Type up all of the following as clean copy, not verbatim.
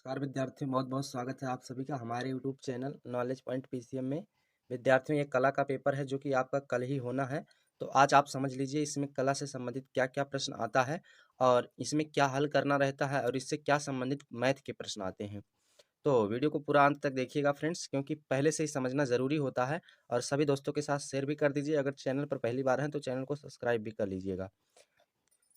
नमस्कार विद्यार्थियों, बहुत बहुत स्वागत है आप सभी का हमारे YouTube channel knowledge point PCM में। विद्यार्थियों, ये कला का पेपर है जो कि आपका कल ही होना है। तो आज आप समझ लीजिए इसमें कला से संबंधित क्या क्या प्रश्न आता है और इसमें क्या हल करना रहता है और इससे क्या संबंधित मैथ के प्रश्न आते हैं। तो वीडियो को पूरा अंत तक देखिएगा फ्रेंड्स, क्योंकि पहले से ही समझना ज़रूरी होता है। और सभी दोस्तों के साथ शेयर भी कर दीजिए। अगर चैनल पर पहली बार हैं तो चैनल को सब्सक्राइब भी कर लीजिएगा।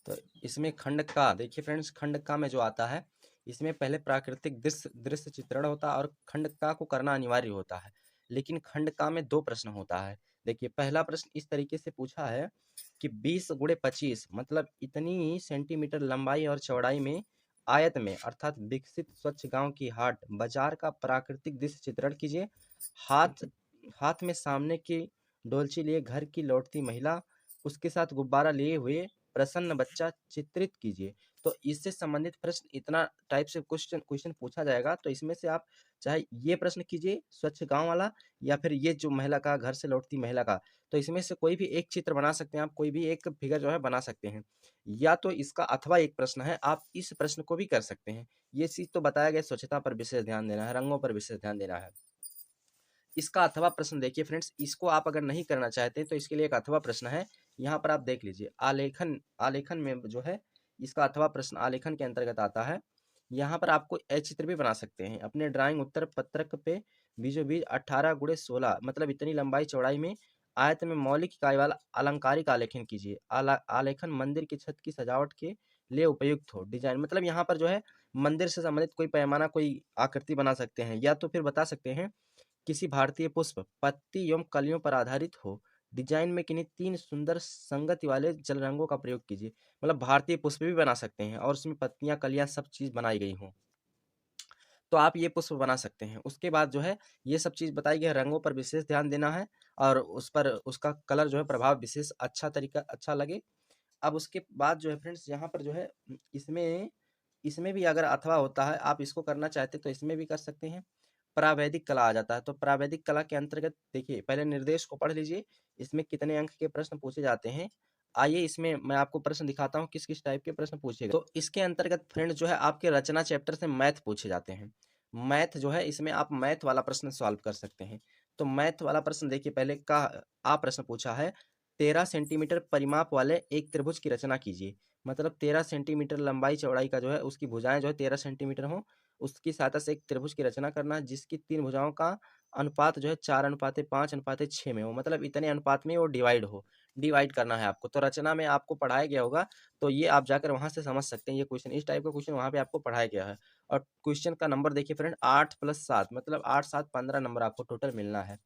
तो इसमें खंड का देखिए फ्रेंड्स, खंड का में जो आता है इसमें पहले प्राकृतिक दृश्य दृश्य चित्रण होता है और खंड का को करना अनिवार्य होता है। लेकिन खंड का में दो प्रश्न होता है। देखिए पहला प्रश्न इस तरीके से पूछा है कि 20 × 25 मतलब इतनी सेंटीमीटर लंबाई और चौड़ाई में आयत में अर्थात विकसित स्वच्छ गांव की हाट बाजार का प्राकृतिक दृश्य चित्रण कीजिए। हाथ हाथ में सामने की डोलची लिए घर की लौटती महिला, उसके साथ गुब्बारा लिए हुए प्रसन्न बच्चा चित्रित कीजिए। तो इससे संबंधित प्रश्न इतना टाइप से क्वेश्चन क्वेश्चन पूछा जाएगा। तो इसमें से आप चाहे ये प्रश्न कीजिए स्वच्छ गांव वाला, या फिर ये जो महिला का घर से लौटती महिला का, तो इसमें से कोई भी एक चित्र बना सकते हैं आप, कोई भी एक फिगर जो है बना सकते हैं। या तो इसका अथवा एक प्रश्न है, आप इस प्रश्न को भी कर सकते हैं। ये चीज तो बताया गया, स्वच्छता पर विशेष ध्यान देना है, रंगों पर विशेष ध्यान देना है। इसका अथवा प्रश्न देखिए फ्रेंड्स, इसको आप अगर नहीं करना चाहते तो इसके लिए एक अथवा प्रश्न है। यहाँ पर आप देख लीजिए, आलेखन आलेखन में जो है इसका अथवा प्रश्न आलेखन के अंतर्गत आता है। यहाँ पर आपको चित्र भी बना सकते हैं अपने ड्राइंग उत्तर पत्रक पे। बीजों बीज 18 × 16 मतलब इतनी लंबाई चौड़ाई में आयत में मौलिक इकाई वाला अलंकारिक आलेखन कीजिए। आलेखन मंदिर की छत की सजावट के लिए उपयुक्त हो। डिजाइन मतलब यहाँ पर जो है मंदिर से संबंधित कोई पैमाना, कोई आकृति बना सकते हैं, या तो फिर बता सकते हैं किसी भारतीय पुष्प पत्ती एवं कलियों पर आधारित हो। डिजाइन में किन्हीं 3 सुंदर संगति वाले जल रंगों का प्रयोग कीजिए। मतलब भारतीय पुष्प भी बना सकते हैं और उसमें पत्तियां कलियां सब चीज बनाई गई हों, तो आप ये पुष्प बना सकते हैं। उसके बाद जो है ये सब चीज बताई गई है, रंगों पर विशेष ध्यान देना है और उस पर उसका कलर जो है प्रभाव विशेष अच्छा तरीका अच्छा लगे। अब उसके बाद जो है फ्रेंड्स, यहाँ पर जो है इसमें इसमें भी अगर अथवा होता है, आप इसको करना चाहते तो इसमें भी कर सकते हैं। प्रावैधिक कला आ जाता है। तो प्रावैधिक कला के अंतर्गत देखिए पहले निर्देश को पढ़ लीजिए, इसमें कितने अंक के प्रश्न पूछे जाते हैं। आइए इसमें मैं आपको प्रश्न दिखाता हूँ किस किस टाइप के प्रश्न पूछेगा। तो इसके अंतर्गत फ्रेंड्स जो है आपके रचना चैप्टर से मैथ पूछे जाते हैं। मैथ जो है इसमें आप मैथ वाला प्रश्न सॉल्व कर सकते हैं। तो मैथ वाला प्रश्न देखिए, पहले का आप प्रश्न पूछा है 13 सेंटीमीटर परिमाप वाले एक त्रिभुज की रचना कीजिए। मतलब 13 सेंटीमीटर लंबाई चौड़ाई का जो है उसकी भुजाएं जो है 13 सेंटीमीटर हो, उसकी सहायता से एक त्रिभुज की रचना करना जिसकी 3 भुजाओं का अनुपात जो है 4:5:6 में हो। मतलब इतने अनुपात में वो डिवाइड करना है आपको। तो रचना में आपको पढ़ाया गया होगा, तो ये आप जाकर वहां से समझ सकते हैं। ये क्वेश्चन इस टाइप का क्वेश्चन वहां पे आपको पढ़ाया गया है। और क्वेश्चन का नंबर देखिए फ्रेंड 8+7 मतलब 8 7 15 नंबर आपको टोटल मिलना है।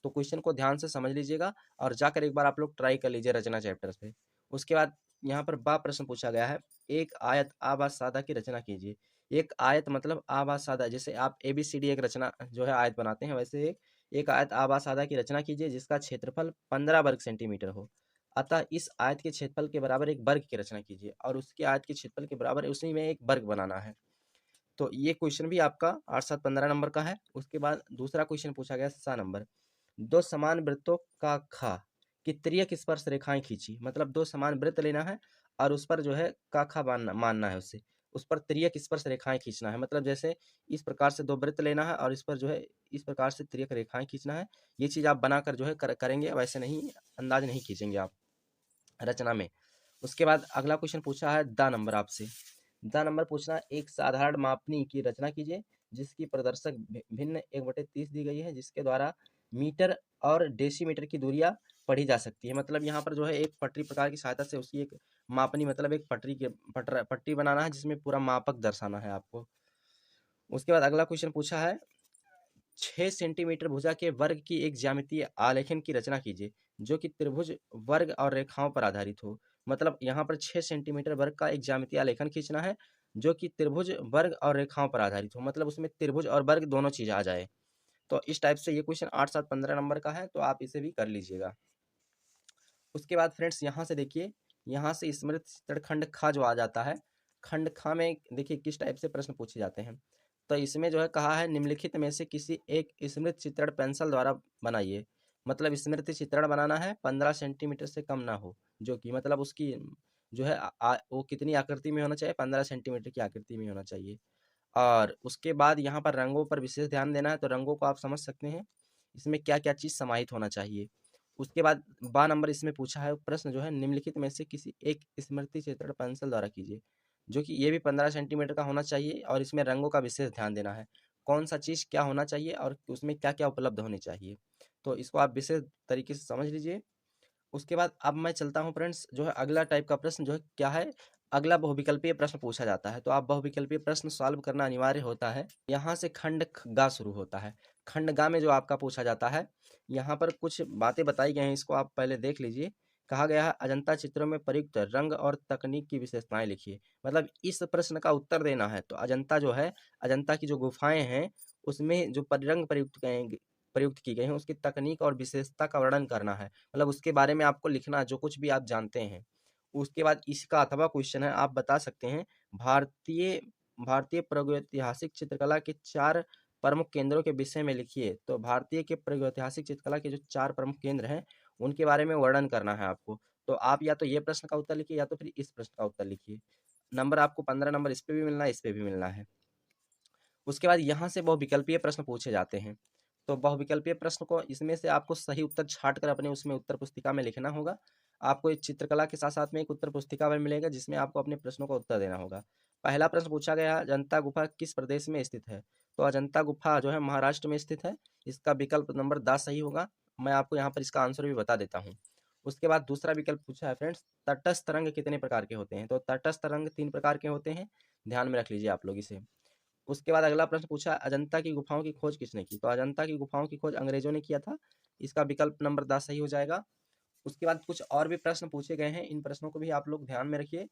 तो क्वेश्चन को ध्यान से समझ लीजिएगा और जाकर एक बार आप लोग ट्राई कर लीजिए रचना चैप्टर से। उसके बाद यहाँ पर बा प्रश्न पूछा गया है, एक आयत आबाद सादा की रचना कीजिए। एक आयत मतलब आबाद सादा, जैसे आप ABCD एक रचना जो है आयत बनाते हैं, वैसे एक आयत आबाद सादा की रचना कीजिए जिसका क्षेत्रफल 15 वर्ग सेंटीमीटर हो। अतः इस आयत के क्षेत्रफल के बराबर एक वर्ग की रचना कीजिए और उसके आयत के क्षेत्रफल के बराबर उसी में एक वर्ग बनाना है। तो ये क्वेश्चन भी आपका 8 7 15 नंबर का है। उसके बाद दूसरा क्वेश्चन पूछा गया 7 नंबर, दो समान वृत्तों का खा की तिर्यक स्पर्श रेखाएं खींची। मतलब दो समान वृत्त लेना है और उस पर जो है का खा मानना है, उससे उस पर तिर्यक स्पर्श रेखाएं खींचना है। मतलब जैसे इस प्रकार से दो वृत्त लेना है और इस पर जो है इस प्रकार से तिर्यक रेखाएं खींचना है। ये चीज आप बनाकर जो है करेंगे, वैसे नहीं अंदाज नहीं खींचेंगे आप रचना में। उसके बाद अगला क्वेश्चन पूछा है द नंबर आपसे। द नंबर पूछना है, एक साधारण मापनी की रचना कीजिए जिसकी प्रदर्शक भिन्न 1/30 दी गई है, जिसके द्वारा मीटर और डेसीमीटर की दूरियां पढ़ी जा सकती है। मतलब यहाँ पर जो है एक पटरी प्रकार की सहायता से उसकी एक मापनी मतलब एक पट्टी बनाना है जिसमें पूरा मापक दर्शाना है आपको। उसके बाद अगला क्वेश्चन पूछा है 6 सेंटीमीटर भुजा के वर्ग की एक ज्यामितीय आलेखन की रचना कीजिए जो कि त्रिभुज वर्ग और रेखाओं पर आधारित हो। मतलब यहाँ पर 6 सेंटीमीटर वर्ग का एक ज्यामितीय आलेखन खींचना है जो कि त्रिभुज वर्ग और रेखाओं पर आधारित हो। मतलब उसमें त्रिभुज और वर्ग दोनों चीज आ जाए। तो इस टाइप से ये क्वेश्चन 8 7 15 नंबर का है, तो आप इसे भी कर लीजिएगा। उसके बाद फ्रेंड्स यहाँ से देखिए, यहाँ से स्मृत चित्रण खंड खा जो आ जाता है। खंड खा में देखिए किस टाइप से प्रश्न पूछे जाते हैं। तो इसमें जो है कहा है निम्नलिखित में से किसी एक स्मृत चित्रण पेंसिल द्वारा बनाइए। मतलब स्मृति चित्रण बनाना है 15 सेंटीमीटर से कम ना हो, जो कि मतलब उसकी जो है वो कितनी आकृति में होना चाहिए, 15 सेंटीमीटर की आकृति में होना चाहिए। और उसके बाद यहाँ पर रंगों पर विशेष ध्यान देना है। तो रंगों को आप समझ सकते हैं इसमें क्या क्या चीज़ समाहित होना चाहिए। उसके बाद 12 नंबर इसमें पूछा है प्रश्न जो है, निम्नलिखित में से किसी एक स्मृति चित्रण पेंसिल द्वारा कीजिए, जो कि ये भी 15 सेंटीमीटर का होना चाहिए और इसमें रंगों का विशेष ध्यान देना है। कौन सा चीज़ क्या होना चाहिए और उसमें क्या क्या उपलब्ध होनी चाहिए, तो इसको आप विशेष तरीके से समझ लीजिए। उसके बाद अब मैं चलता हूँ फ्रेंड्स, जो है अगला टाइप का प्रश्न जो है क्या है, अगला बहुविकल्पीय प्रश्न पूछा जाता है। तो आप बहुविकल्पीय प्रश्न सॉल्व करना अनिवार्य होता है। यहाँ से खंड गा शुरू होता है। खंड गा में जो आपका पूछा जाता है, यहाँ पर कुछ बातें बताई गई हैं, इसको आप पहले देख लीजिए। कहा गया है अजंता चित्रों में प्रयुक्त रंग और तकनीक की विशेषताएं लिखिए। मतलब इस प्रश्न का उत्तर देना है। तो अजंता जो है, अजंता की जो गुफाएं हैं उसमें जो रंग प्रयुक्त की गई हैं उसकी तकनीक और विशेषता का वर्णन करना है। मतलब उसके बारे में आपको लिखना है, जो कुछ भी आप जानते हैं। उसके बाद इसका अथवा क्वेश्चन है, आप बता सकते हैं भारतीय भारतीय प्रागैतिहासिक चित्रकला के 4 प्रमुख केंद्रों के विषय में लिखिए। तो भारतीय के प्रागैतिहासिक चित्रकला के जो 4 प्रमुख केंद्र हैं उनके बारे में वर्णन करना है आपको। तो आप या तो ये प्रश्न का उत्तर लिखिए या तो फिर इस प्रश्न का उत्तर लिखिए। नंबर आपको 15 नंबर इस पे भी मिलना है, इस पे भी मिलना है। उसके बाद यहाँ से बहुविकल्पीय प्रश्न पूछे जाते हैं। तो बहुविकल्पीय प्रश्न को इसमें से आपको सही उत्तर छांट कर अपने उसमें उत्तर पुस्तिका में लिखना होगा। आपको एक चित्रकला के साथ साथ में एक उत्तर पुस्तिका में मिलेगा जिसमें आपको अपने प्रश्नों का उत्तर देना होगा। पहला प्रश्न पूछा गया, अजंता गुफा किस प्रदेश में स्थित है। तो अजंता गुफा जो है महाराष्ट्र में स्थित है। इसका विकल्प नंबर 10 सही होगा। मैं आपको यहाँ पर इसका आंसर भी बता देता हूँ। उसके बाद दूसरा विकल्प पूछा है फ्रेंड्स, तटस्थ रंग कितने प्रकार के होते हैं। तो तटस्थ रंग 3 प्रकार के होते हैं, ध्यान में रख लीजिए आप लोग इसे। उसके बाद अगला प्रश्न पूछा, अजंता की गुफाओं की खोज किसने की। तो अजंता की गुफाओं की खोज अंग्रेजों ने किया था। इसका विकल्प नंबर 10 सही हो जाएगा। उसके बाद कुछ और भी प्रश्न पूछे गए हैं, इन प्रश्नों को भी आप लोग ध्यान में रखिए।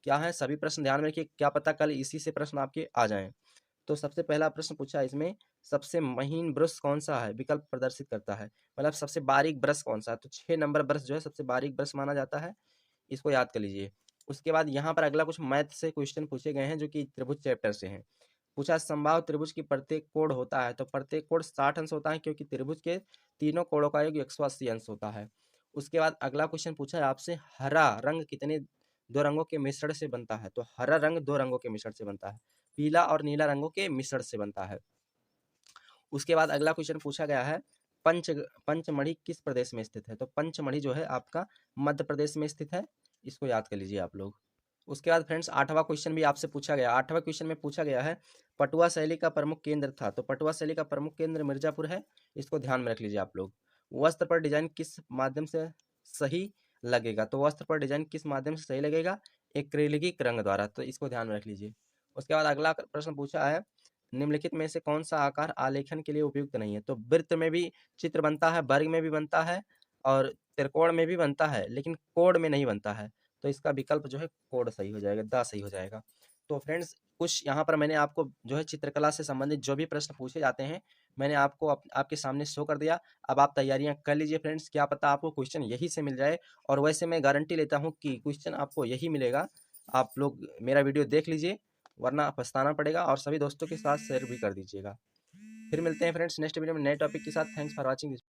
क्या है, सभी प्रश्न ध्यान में रखिए, क्या पता कल इसी से प्रश्न आपके आ जाएं। तो सबसे पहला प्रश्न पूछा इसमें, सबसे महीन ब्रश कौन सा है, विकल्प प्रदर्शित करता है। मतलब सबसे बारीक ब्रश कौन सा है। तो 6 नंबर ब्रश जो है सबसे बारीक ब्रश माना जाता है, इसको याद कर लीजिए। उसके बाद यहाँ पर अगला कुछ मैथ से क्वेश्चन पूछे गए हैं जो कि त्रिभुज चैप्टर से हैं। पूछा समबाहु त्रिभुज की प्रत्येक कोण होता है। तो प्रत्येक कोण 60 अंश होता है, क्योंकि त्रिभुज के तीनों कोणों का योग 180 अंश होता है। उसके बाद अगला क्वेश्चन पूछा है आपसे, हरा रंग कितने दो रंगों के मिश्रण से बनता है। तो हरा रंग 2 रंगों के मिश्रण से बनता है, पीला और नीला रंगों के मिश्रण से बनता है। उसके बाद अगला क्वेश्चन पूछा गया है, पंचमढ़ी किस प्रदेश में स्थित है। तो पंचमढ़ी जो है आपका मध्य प्रदेश में स्थित है, इसको याद कर लीजिए आप लोग। उसके बाद फ्रेंड्स 8वां क्वेश्चन भी आपसे पूछा गया। 8वां क्वेश्चन में पूछा गया है, पटुआ शैली का प्रमुख केंद्र था। तो पटुआ शैली का प्रमुख केंद्र मिर्जापुर है, इसको ध्यान में रख लीजिए आप लोग। वस्त्र पर डिजाइन किस माध्यम से सही लगेगा। तो वस्त्र पर डिजाइन किस माध्यम से सही लगेगा, एक्रिलिक रंग द्वारा। तो इसको ध्यान में रख लीजिए। उसके बाद अगला प्रश्न पूछा है, निम्नलिखित में से कौन सा आकार आलेखन के लिए उपयुक्त नहीं है। तो वृत्त में भी चित्र बनता है, वर्ग में भी बनता है और त्रिकोण में भी बनता है, लेकिन कोण में नहीं बनता है। तो इसका विकल्प जो है कोड सही हो जाएगा, द सही हो जाएगा। तो फ्रेंड्स कुछ यहाँ पर मैंने आपको जो है चित्रकला से संबंधित जो भी प्रश्न पूछे जाते हैं मैंने आपको आपके सामने शो कर दिया। अब आप तैयारियां कर लीजिए फ्रेंड्स, क्या पता आपको क्वेश्चन यही से मिल जाए। और वैसे मैं गारंटी लेता हूँ कि क्वेश्चन आपको यही मिलेगा। आप लोग मेरा वीडियो देख लीजिए, वरना पछताना पड़ेगा। और सभी दोस्तों के साथ शेयर भी कर दीजिएगा। फिर मिलते हैं फ्रेंड्स नेक्स्ट वीडियो में नए टॉपिक के साथ। Thanks for watching.